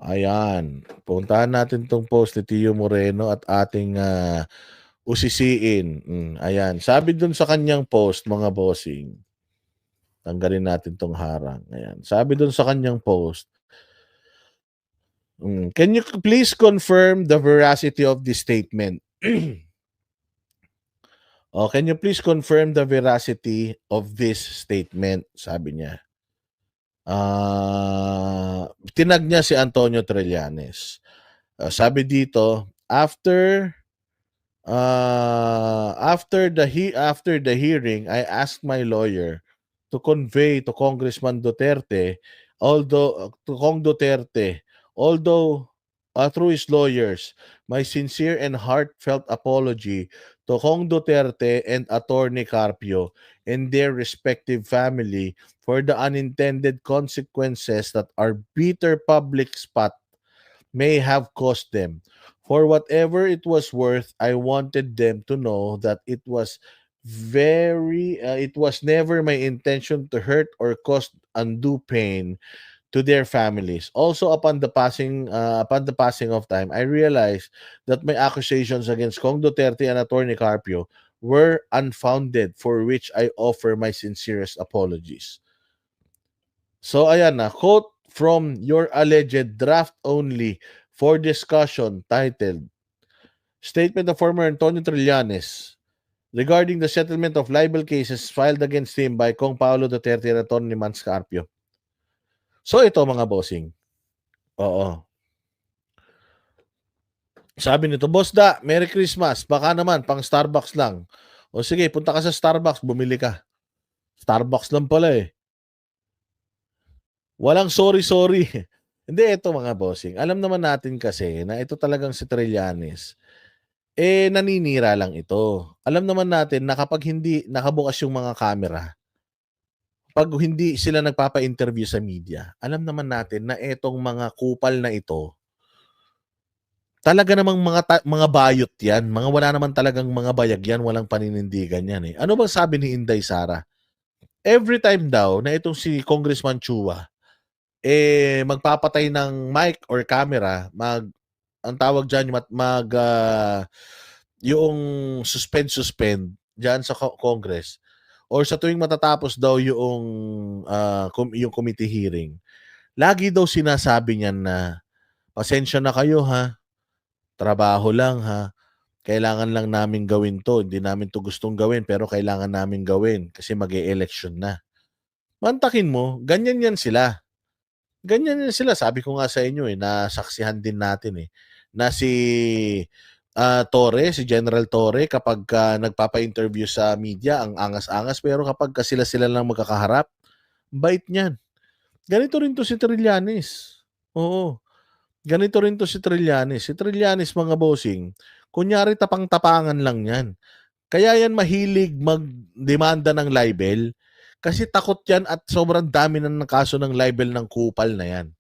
Ayan. Puntahan natin 'tong post ni Tio Moreno at ating, usisiin. Ayan. Sabi dun sa kanyang post, mga bossing, tanggalin natin 'tong harang, ayan. Sabi dun sa kanyang post, "Can you please confirm the veracity of this statement?" Oh, "Can you please confirm the veracity of this statement?" Sabi niya. Tinag niya si Antonio Trillanes. Sabi dito, after the hearing, I asked my lawyer to convey to Congressman Duterte, although through his lawyers, my sincere and heartfelt apology to Kong Duterte and Attorney Carpio and their respective family for the unintended consequences that our bitter public spot may have cost them. For whatever it was worth, I wanted them to know that it was never my intention to hurt or cause undue pain to their families. Also, upon the passing of time, I realized that my accusations against Kong Duterte and Attorney Carpio were unfounded, for which I offer my sincerest apologies. So ayan na, quote from your alleged draft only for discussion titled Statement of former Antonio Trillanes regarding the settlement of libel cases filed against him by Kong Paolo Duterte and Atty. Mans Carpio. So ito mga bossing. Oo. Sabi nito, Boss Da, Merry Christmas. Baka naman, pang Starbucks lang. O sige, punta ka sa Starbucks, bumili ka. Starbucks lang pala eh. Walang sorry. Hindi, ito mga bossing. Alam naman natin kasi na ito talagang si Trillanes, naninira lang ito. Alam naman natin na kapag hindi nakabukas yung mga camera, pag hindi sila nagpapa-interview sa media, alam naman natin na etong mga kupal na ito, talaga namang mga bayot yan. Mga wala naman talagang mga bayag yan, walang paninindigan yan eh. Ano bang sabi ni Inday Sara? Every time daw na itong si Congressman Chua, magpapatay ng mic or camera, ang tawag dyan, yung suspend dyan sa Congress, or sa tuwing matatapos daw yung committee hearing, lagi daw sinasabi niyan na, pasensya na kayo ha, trabaho lang ha, kailangan lang namin gawin to, hindi namin to gustong gawin, pero kailangan namin gawin kasi mag-e-election na. Mantakin mo, ganyan yan sila. Ganyan yan sila. Sabi ko nga sa inyo nasaksihan din natin na si Torre, si General Torre, kapag nagpapa-interview sa media, ang angas-angas, pero kapag sila lang magkakaharap, bait niyan. Ganito rin to si Trillanes. Oo. Ganito rin to si Trillanes. Si Trillanes, mga bossing, kunyari tapang-tapangan lang yan. Kaya yan mahilig magdemanda ng libel kasi takot yan at sobrang dami ng kaso ng libel ng kupal na yan.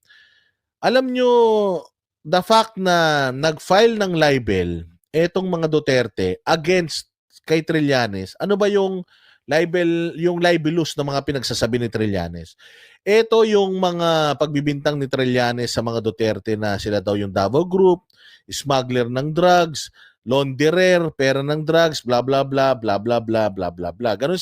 Alam nyo, the fact na nag-file ng libel etong mga Duterte against kay Trillanes, ano ba yung libelous na mga pinagsasabi ni Trillanes? Ito yung mga pagbibintang ni Trillanes sa mga Duterte na sila daw yung Davao Group, smuggler ng drugs, launderer, pera ng drugs, blah blah blah blah blah blah blah blah blah. Ganun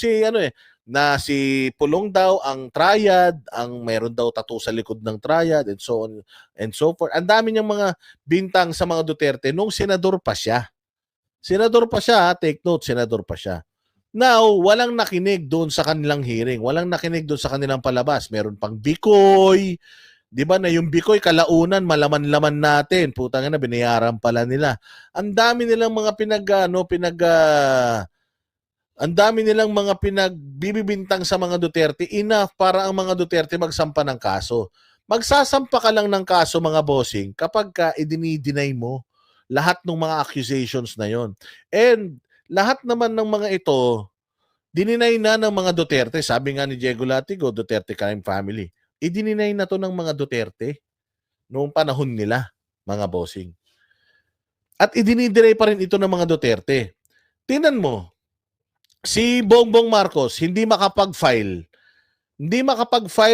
na si Pulong daw ang triad, ang meron daw tattoo sa likod ng triad and so on and so forth. Ang dami niyang mga bintang sa mga Duterte nung senador pa siya. Senador pa siya, take note, senador pa siya. Now, walang nakinig doon sa kanilang hearing. Walang nakinig doon sa kanilang palabas. Meron pang Bikoy. Di ba na yung Bikoy, kalaunan, malaman-laman natin. Putang na, binayaran pala nila. Ang dami nilang mga ang dami nilang mga pinagbibibintang sa mga Duterte, enough para ang mga Duterte magsampa ng kaso. Magsasampa ka lang ng kaso, mga bossing, kapag i-deny mo lahat ng mga accusations na yon. And lahat naman ng mga ito, dininay na ng mga Duterte. Sabi nga ni Diego Latigo, Duterte crime family. I-dininay na to ng mga Duterte noong panahon nila, mga bossing. At i-dinidelay pa rin ito ng mga Duterte. Tingnan mo, si Bongbong Marcos hindi makapag-file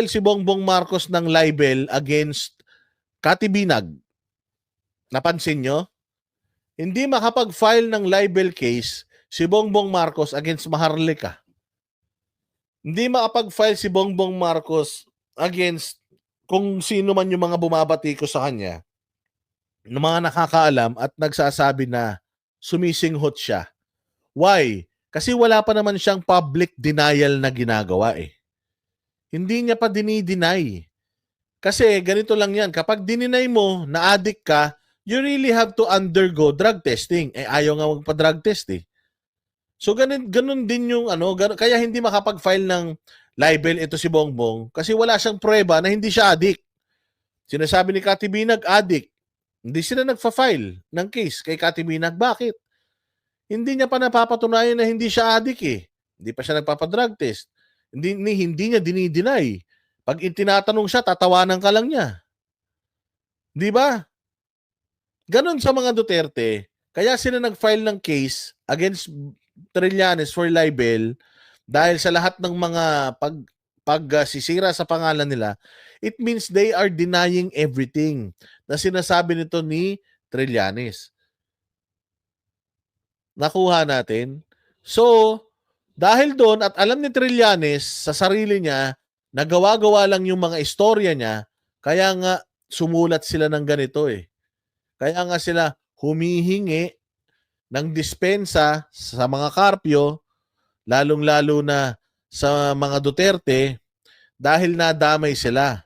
si Bongbong Marcos ng libel against Kati-Binag, napansin nyo? Hindi makapag-file ng libel case si Bongbong Marcos against Maharlika. Hindi makapag-file si Bongbong Marcos against kung sino man yung mga bumabati ko sa kanya, ng mga nakakaalam at nagsasabi na sumisinghot siya. Why? Kasi wala pa naman siyang public denial na ginagawa eh. Hindi niya pa dinideny. Kasi ganito lang yan, kapag dininay mo na addict ka, you really have to undergo drug testing. Eh ayaw nga magpa-drug test eh. So ganun din yung kaya hindi makapag-file ng libel ito si Bongbong kasi wala siyang prueba na hindi siya addict. Sinasabi ni Kati Binag, addict. Hindi sila nagfa-file ng case kay Kati Binag. Bakit? Hindi niya pa napapatunayan na hindi siya addict eh. Hindi pa siya nagpapa-drug test. Hindi niya dinideny. Pag tinatanong siya, tatawanan ka lang niya. Di ba? Ganon sa mga Duterte. Kaya sila nag-file ng case against Trillanes for libel dahil sa lahat ng mga pagsisira sa pangalan nila, it means they are denying everything na sinasabi nito ni Trillanes. Nakuha natin. So, dahil doon at alam ni Trillanes sa sarili niya, nagawa-gawa lang yung mga istorya niya, kaya nga sumulat sila ng ganito eh. Kaya nga sila humihingi ng dispensa sa mga Carpio, lalong-lalo na sa mga Duterte, dahil nadamay sila.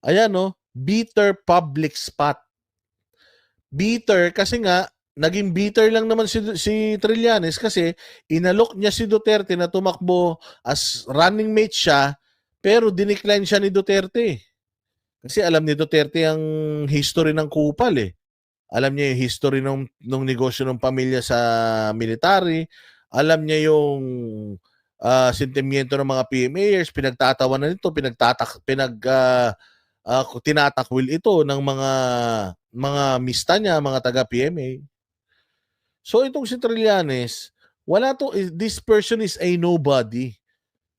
Ayan no, bitter public spot. Bitter kasi nga, naging bitter lang naman si Trillanes kasi inalok niya si Duterte na tumakbo as running mate siya, pero dinecline siya ni Duterte. Kasi alam ni Duterte ang history ng kupal eh. Alam niya yung history ng negosyo ng pamilya sa military. Alam niya yung sentimiento ng mga PMAers. Pinagtatawanan nito, tinatakwil ito ng mga mista niya, mga taga-PMA. So itong si Trillanes, this person is a nobody.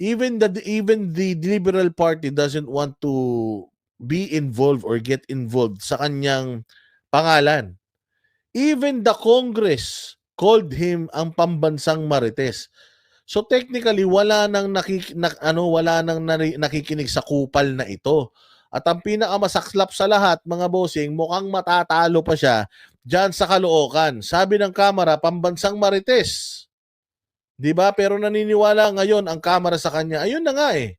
Even the Liberal Party doesn't want to be involved or get involved sa kanyang pangalan. Even the Congress called him ang pambansang Marites. So technically wala nang nakikinig sa kupal na ito. At ang pinakamasaklap sa lahat, mga bossing, mukhang matatalo pa siya diyan sa Caloocan. Sabi ng Kamara, pambansang Marites. 'Di ba? Pero naniniwala ngayon ang Kamara sa kanya. Ayun na nga eh.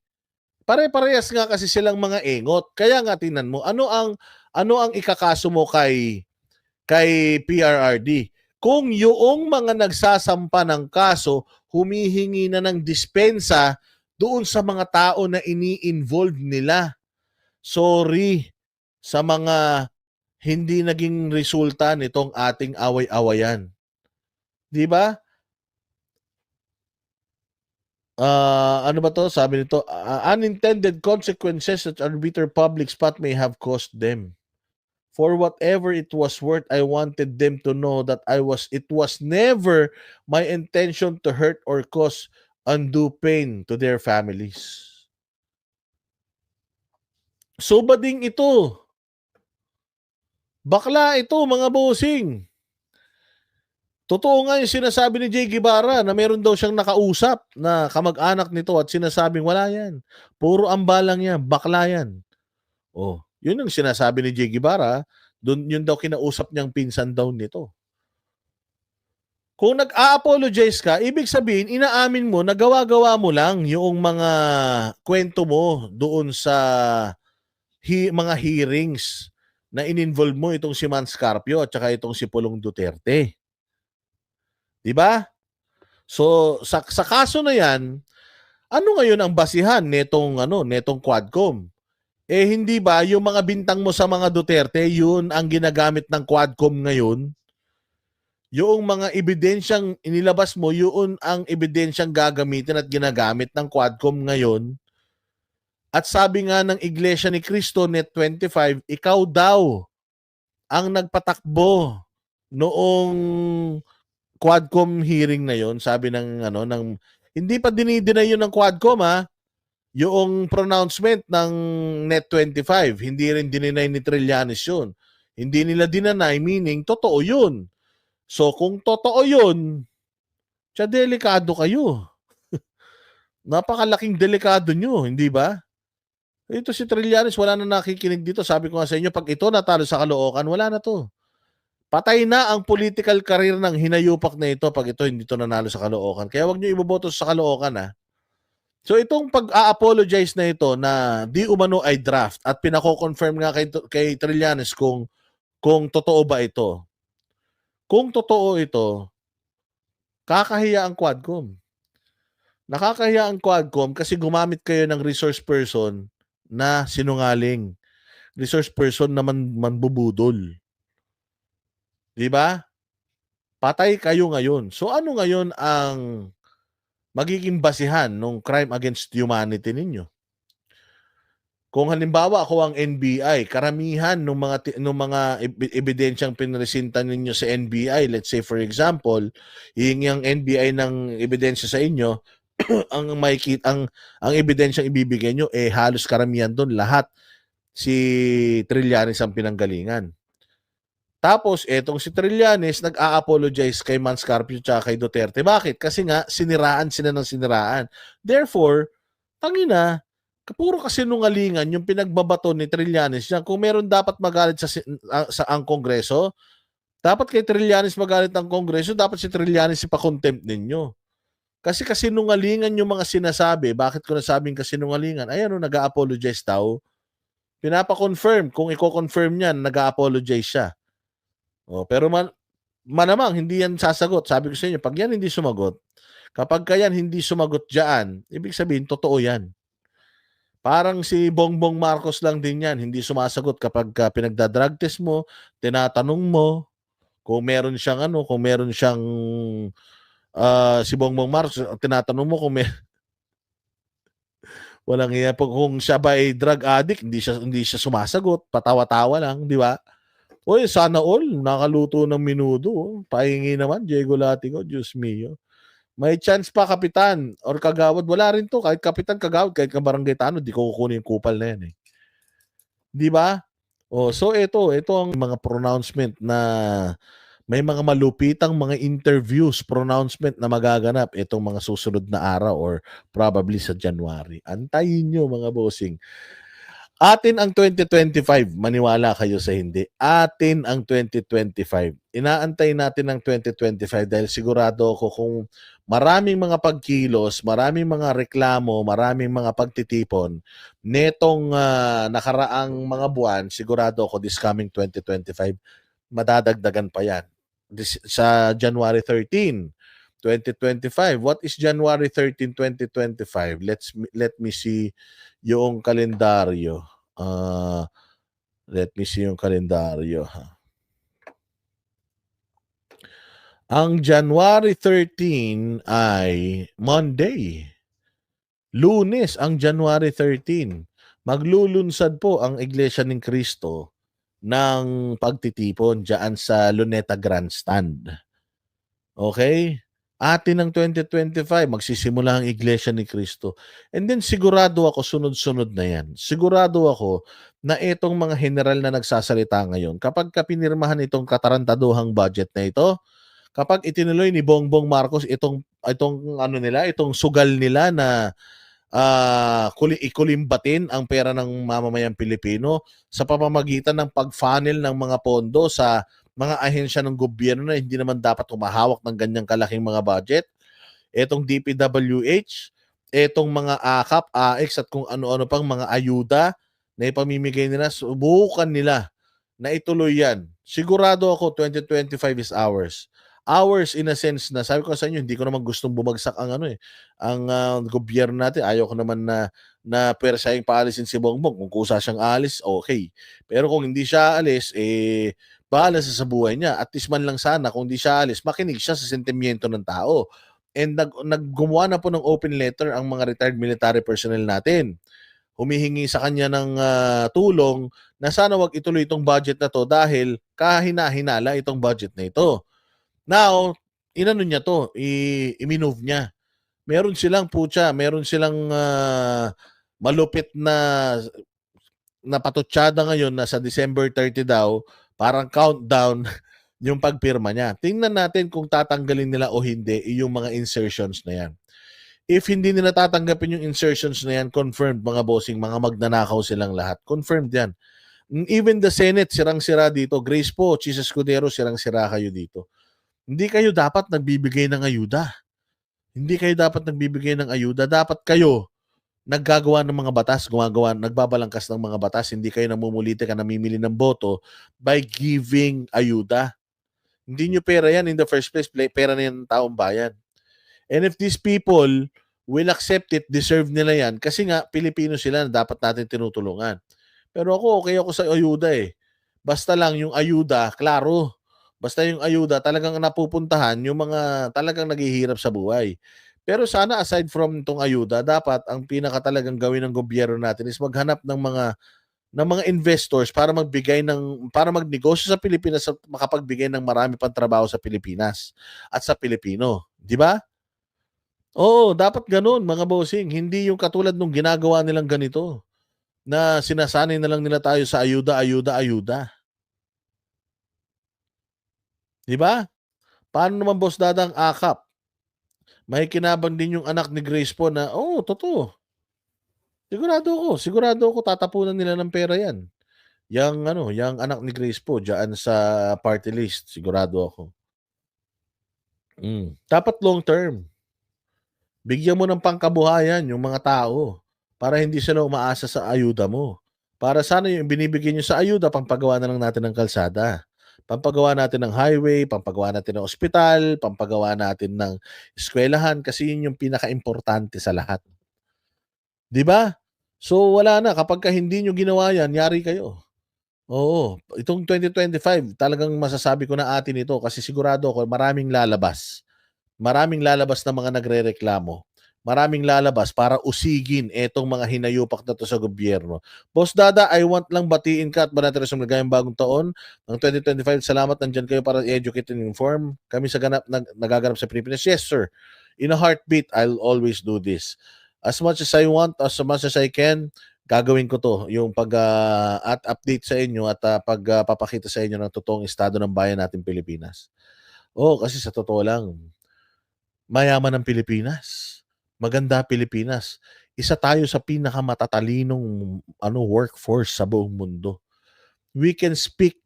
Pare-parehas nga kasi silang mga engot. Kaya nga tingnan mo, ano ang ikakaso mo kay PRRD? Kung yung mga nagsasampa ng kaso humihingi na ng dispensa doon sa mga tao na ini-involve nila. Sorry sa mga hindi naging resulta nitong ating away-awayan. 'Di ba? Ano ba to? Sabi nito, unintended consequences that a bitter public spot may have caused them. For whatever it was worth, I wanted them to know that it was never my intention to hurt or cause undue pain to their families. So bading ito. Bakla ito, mga bossing. Totoo nga yung sinasabi ni Jay Guevara na meron daw siyang nakausap na kamag-anak nito at sinasabing wala yan. Puro ambalang yan, bakla yan. Oh, yun ang sinasabi ni Jay Guevara, yun daw kinausap niyang pinsan daw nito. Kung nag-a-apologize ka, ibig sabihin, inaamin mo, nagawa-gawa mo lang yung mga kwento mo doon sa mga hearings na in-involve mo itong si Mans Carpio at saka itong si Pulong Duterte. 'Di ba? So sa kaso na 'yan, ano ngayon ang basihan netong Quadcom? Eh hindi ba yung mga bintang mo sa mga Duterte, yun ang ginagamit ng Quadcom ngayon? Yung mga ebidensyang inilabas mo, yun ang ebidensyang gagamitin at ginagamit ng Quadcom ngayon. At sabi nga ng Iglesia ni Cristo Net 25, ikaw daw ang nagpatakbo noong Quadcom hearing na yon, sabi ng hindi pa dinideny yun ng Quadcom ha. Yung pronouncement ng Net25, hindi rin dininay ni Trillanes yun. Hindi nila dinanay, meaning totoo yun. So kung totoo yun, siya delikado kayo. Napakalaking delikado nyo, hindi ba? Ito si Trillanes, wala na nakikinig dito. Sabi ko nga sa inyo, pag ito natalo sa Caloocan, wala na to. Patay na ang political career ng hinayupak na ito pag ito hindi to nanalo sa Caloocan. Kaya wag nyo iboboto sa Caloocan, ha. So itong pag-a-apologize na ito na di umano ay draft at pinako-confirm nga kay Trillanes kung totoo ba ito. Kung totoo ito, kakahiya ang Quadcom. Nakakahiya ang Quadcom kasi gumamit kayo ng resource person na sinungaling. Resource person na manbubudol. 'Di ba? Patay kayo ngayon. So ano ngayon ang magiging basihan ng crime against humanity ninyo? Kung halimbawa ako ang NBI, karamihan ng mga ebidensyang pinresinta ninyo sa NBI, let's say for example, hihingi ang NBI ng ebidensya sa inyo, ang ang ebidensyang ibibigay nyo halos karamihan doon lahat si Trillanes ang pinanggalingan. Tapos etong si Trillanes nag-a-apologize kay Manscarpio at kay Duterte. Bakit? Kasi nga siniraan sila ng siniraan. Therefore, tangina, puro kasinungalingan yung pinagbabato ni Trillanes yan. Kung meron dapat magalit sa ang Kongreso, dapat kay Trillanes magalit ang Kongreso, dapat si Trillanes ipa-contempt ninyo. Kasi kasinungalingan yung mga sinasabi. Bakit ko nasabing kasinungalingan? Ayan o, nag-a-apologize daw. Pinapa-confirm. Kung i-confirm niyan, nag-a-apologize siya. O, pero manamang hindi yan sasagot. Sabi ko sa inyo, pag yan hindi sumagot, kapag yan hindi sumagot dyan, ibig sabihin, totoo yan. Parang si Bongbong Marcos lang din yan, hindi sumasagot kapag pinagda-drug test mo, tinatanong mo kung meron siyang si Bongbong Marcos, tinatanong mo kung may walang iya kung siya ba ay drug addict, hindi siya sumasagot, patawa-tawa lang, di ba? Uy, sana all nakaluto ng minudo. Pahingi naman Diego Latigo, Diyos mio. May chance pa kapitan or kagawad, wala rin to, kahit kapitan, kagawad, kahit kabarangay tanod, di ko kukunin yung kupal na yan eh. Di ba? Oh, so ito ang mga pronouncement na may mga malupitang mga interviews, pronouncement na magaganap itong mga susunod na araw or probably sa January. Antayin nyo mga bossing. Atin ang 2025, maniwala kayo sa hindi. Atin ang 2025. Inaantay natin ang 2025 dahil sigurado ako kung maraming mga pagkilos, maraming mga reklamo, maraming mga pagtitipon, netong nakaraang mga buwan, sigurado ako this coming 2025, madadagdagan pa yan. Sa January 13, 2025. What is January 13, 2025? Let me see yung kalendaryo. Let me see yung kalendaryo. Ang January 13 ay Monday. Lunes ang January 13. Maglulunsad po ang Iglesia ng Cristo ng pagtitipon diyan sa Luneta Grandstand. Okay? Atin ng 2025, magsisimula ang Iglesia ni Cristo. And then sigurado ako, sunod-sunod na yan. Sigurado ako na itong mga general na nagsasalita ngayon, kapag pinirmahan itong katarantaduhang budget na ito, kapag itinuloy ni Bongbong Marcos itong sugal nila na ikulimbatin ang pera ng mamamayang Pilipino sa pamamagitan ng pag-funnel ng mga pondo sa mga ahensya ng gobyerno na hindi naman dapat humahawak ng ganyang kalaking mga budget. Etong DPWH, etong mga AKAP, AX at kung ano-ano pang mga ayuda na ipamimigay nila, subukan nila na ituloy yan. Sigurado ako 2025 is ours. Ours in a sense na sabi ko sa inyo, hindi ko naman gustong bumagsak ang gobyerno natin. Ayaw ko naman na persayang paalisin si Bongbong. Kung kusa siyang alis, okay. Pero kung hindi siya alis, bahala sa buhay niya. At least man lang sana, kung di siya alis, makinig siya sa sentimiento ng tao. And naggumawa na po ng open letter ang mga retired military personnel natin. Humihingi sa kanya ng tulong na sana wag ituloy itong budget na to dahil kahina-hinala itong budget na ito. Now, inano niya to, i-move niya. Meron silang malupit na patutsada ngayon na sa December 30 daw, parang countdown yung pagpirma niya. Tingnan natin kung tatanggalin nila o hindi yung mga insertions na yan. If hindi nila tatanggapin yung insertions na yan, confirmed mga bossing, mga magnanakaw silang lahat. Confirmed yan. Even the Senate, sirang-sira dito. Grace po, Chis Escudero, sirang-sira kayo dito. Hindi kayo dapat nagbibigay ng ayuda. Hindi kayo dapat nagbibigay ng ayuda. Dapat kayo naggagawa ng mga batas, nagbabalangkas ng mga batas. Hindi kayo namumulite ka namimili ng boto by giving ayuda. Hindi nyo pera yan in the first place. Pera na yan ng taong bayan. And if these people will accept it, deserve nila yan. Kasi nga, Pilipino sila na dapat natin tinutulungan. Pero okay ako sa ayuda eh. Basta lang yung ayuda, klaro. Basta yung ayuda, talagang napupuntahan yung mga talagang naghihirap sa buhay. Pero sana aside from itong ayuda, dapat ang pinaka talagang gawin ng gobyerno natin is maghanap ng mga investors para magnegosyo sa Pilipinas at makapagbigay ng marami pang trabaho sa Pilipinas at sa Pilipino. Di ba? Oo, dapat ganun mga bossing. Hindi yung katulad nung ginagawa nilang ganito na sinasanay na lang nila tayo sa ayuda, ayuda, ayuda. Di ba? Paano naman boss dadang akap? May kinabang din yung anak ni Grace po na, totoo. Sigurado ako tatapunan nila ng pera yan. Yang anak ni Grace po diyan sa party list, sigurado ako. Dapat long term. Bigyan mo ng pangkabuhayan yung mga tao para hindi sila umaasa sa ayuda mo. Para sana yung binibigyan nyo sa ayuda, pampagawa na lang natin ng kalsada. Pampagawa natin ng highway, pampagawa natin ng ospital, pampagawa natin ng eskwelahan kasi yun yung pinaka-importante sa lahat. 'Di ba? So wala na kapag hindi nyo ginawa yan, yari kayo. Oo, itong 2025 talagang masasabi ko na atin ito kasi sigurado ako maraming lalabas. Maraming lalabas na mga nagrereklamo. Maraming lalabas para usigin etong mga hinayupak na to sa gobyerno. Boss Dada, I want lang batiin ka at banati rin sa magayang bagong taon ng 2025. Salamat, nandyan kayo para i-educate and inform. Kami sa nagaganap sa Pilipinas. Yes, sir. In a heartbeat, I'll always do this. As much as I want, as much as I can, gagawin ko to. Yung at update sa inyo at pagpapakita sa inyo ng totoong estado ng bayan natin Pilipinas. Kasi sa totoo lang, mayaman ang Pilipinas. Maganda Pilipinas. Isa tayo sa pinakamatatalinong workforce sa buong mundo. We can speak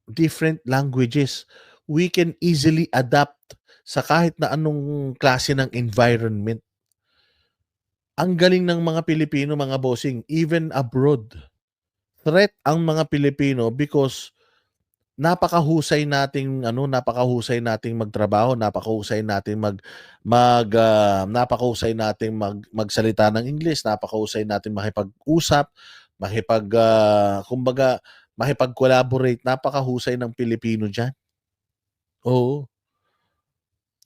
different languages. We can easily adapt sa kahit na anong klase ng environment. Ang galing ng mga Pilipino, mga bossing, even abroad. Threat ang mga Pilipino because napakahusay nating magtrabaho, napakahusay nating magsalita ng English, napakahusay nating makipag-usap, makipag-collaborate, napakahusay ng Pilipino diyan. Oo.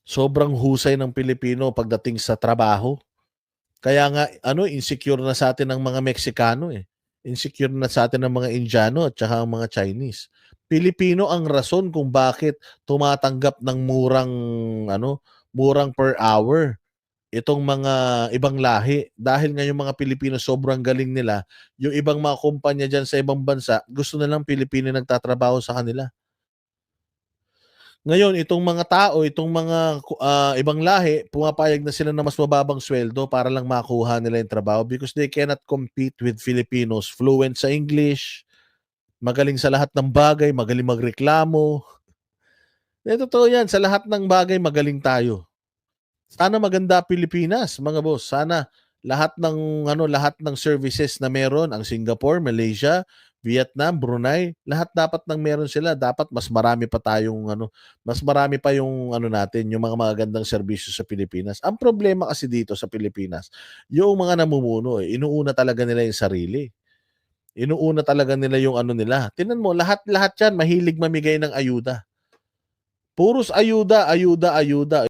Sobrang husay ng Pilipino pagdating sa trabaho. Kaya nga insecure na sa atin ng mga Meksikano eh. Insecure na sa atin ng mga Indiano at saka ang mga Chinese. Pilipino ang rason kung bakit tumatanggap ng murang per hour itong mga ibang lahi. Dahil nga yung mga Pilipino sobrang galing nila, yung ibang mga kumpanya dyan sa ibang bansa, gusto na lang Pilipino nagtatrabaho sa kanila. Ngayon, itong mga tao, itong mga ibang lahi, pumapayag na sila na mas mababang sweldo para lang makuha nila yung trabaho because they cannot compete with Filipinos fluent sa English, magaling sa lahat ng bagay, magaling magreklamo. Totoo yan, sa lahat ng bagay magaling tayo. Sana maganda Pilipinas, mga boss. Sana lahat ng services na meron ang Singapore, Malaysia, Vietnam, Brunei, lahat dapat nang meron sila. Dapat mas marami pa yung natin, yung mga magagandang serbisyo sa Pilipinas. Ang problema kasi dito sa Pilipinas, yung mga namumuno, inuuna talaga nila yung sarili. Inuuna talaga nila yung nila. Tingnan mo, lahat yan mahilig mamigay ng ayuda. Puros ayuda, ayuda, ayuda.